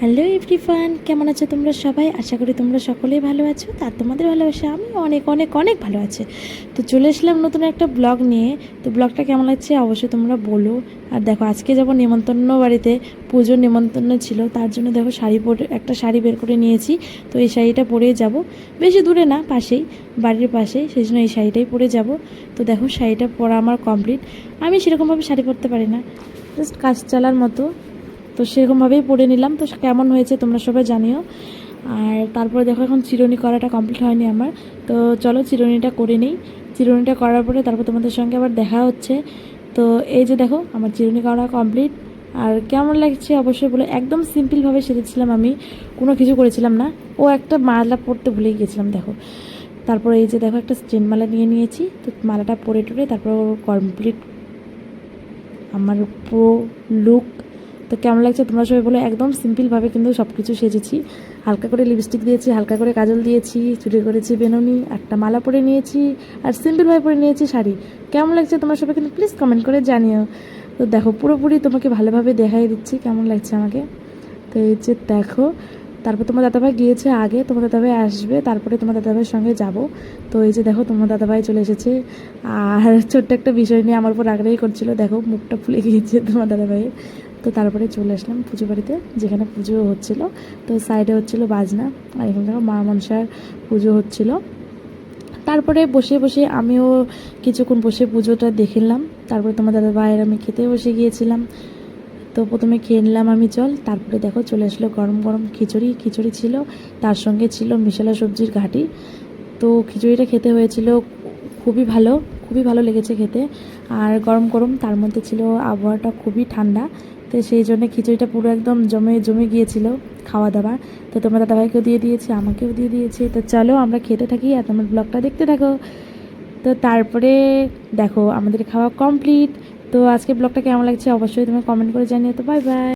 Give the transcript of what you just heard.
Hello everyone, কেমন আছো তোমরা সবাই? আশা করি তোমরা সকলেই ভালো আছো। তার তোমাদের ভালোবাসা আমি অনেক অনেক অনেক ভালো আছি। তো চলে এসলাম নতুন একটা ব্লগ নিয়ে। তো ব্লগটা কেমন লাগছে অবশ্যই তোমরা বলো। আর দেখো, আজকে যাবো নেমন্তন্ন বাড়িতে, পুজোর নেমন্তন্ন ছিল, তার জন্য দেখো একটা শাড়ি বের করে নিয়েছি। তো এই শাড়িটা পরেই যাব, বেশি দূরে না, পাশেই, বাড়ির পাশেই, সেই জন্য এই শাড়িটাই পরে যাব। তো দেখো, শাড়িটা পরা আমার কমপ্লিট। আমি সেরকমভাবে শাড়ি পরতে পারি না, জাস্ট কাজ চালার মতো। তো সেরকমভাবেই পরে নিলাম। তো কেমন হয়েছে তোমরা সবাই জানিও। আর তারপরে দেখো, এখন চিরুনি করাটা কমপ্লিট হয়নি আমার। তো চলো চিরুনিটা করে নিই। চিরুনিটা করার পরে তারপর তোমাদের সঙ্গে আবার দেখা হচ্ছে। তো এই যে দেখো, আমার চিরুনি করা কমপ্লিট। আর কেমন লাগছে অবশ্যই বলে। একদম সিম্পলভাবে সেরেছিলাম আমি, কোনো কিছু করেছিলাম না। ও একটা মালা পরতে ভুলেই গেছিলাম দেখো। তারপর এই যে দেখো, একটা স্টেন মালা নিয়ে নিয়েছি। তো মালাটা পরে টরে তারপর কমপ্লিট আমার পুরো লুক। তো কেমন লাগছে তোমরা সবাই বলো। একদম সিম্পলভাবে কিন্তু সব কিছু সেজেছি। হালকা করে লিপস্টিক দিয়েছি, হালকা করে কাজল দিয়েছি, চুড়ি করেছি বেনুনি, একটা মালা পরে নিয়েছি, আর সিম্পলভাবে পরে নিয়েছি শাড়ি। কেমন লাগছে তোমরা সবাই কিন্তু প্লিজ কমেন্ট করে জানিও। তো দেখো, পুরোপুরি তোমাকে ভালোভাবে দেখাই দিচ্ছি কেমন লাগছে আমাকে। তো এই যে দেখো, তারপর তোমার দাদাভাই গিয়েছে আগে, তোমার দাদাভাই আসবে, তারপরে তোমার দাদাভাইয়ের সঙ্গে যাব। তো এই যে দেখো, তোমার দাদাভাই চলে এসেছে। আর ছোট্ট একটা বিষয় নিয়ে আমার উপর রাগরাগি করছিল, দেখো মুখটা ফুলে গিয়েছে তোমার দাদাভাইয়ের। তো তারপরে চলে আসলাম পুজো বাড়িতে, যেখানে পুজো হচ্ছিল। তো সাইডে হচ্ছিল বাজনা, আর এখানে দেখো মা মনসার পুজো হচ্ছিল। তারপরে বসে বসে আমিও কিছুক্ষণ বসে পুজোটা দেখলাম। তারপরে তোমার দাদাভাইয়ের আমি খেতে বসে গিয়েছিলাম। তো প্রথমে খেয়ে নিলাম আমি জল, তারপরে দেখো চলে আসলো গরম গরম খিচুড়ি। খিচুড়ি ছিল, তার সঙ্গে ছিল মিশালা সবজির ঘাঁটি। তো খিচুড়িটা খেতে হয়েছিল খুবই ভালো, খুবই ভালো লেগেছে খেতে। আর গরম গরম, তার মধ্যে ছিল আবহাওয়াটা খুবই ঠান্ডা। তো সেই জন্য খিচুড়িটা পুরো একদম জমে জমে গিয়েছিল খাওয়া দাওয়া। তো তোমরা দাদাভাইকেও দিয়ে দিয়েছে, আমাকেও দিয়ে দিয়েছে। তো চলো আমরা খেতে থাকি আর তোমার ব্লগটা দেখতে থাকো। তো তারপরে দেখো, আমাদের খাওয়া কমপ্লিট। তো আজকে ব্লগটা কেমন লাগছে অবশ্যই তুমি কমেন্ট করে জানিও। তো বাই বাই।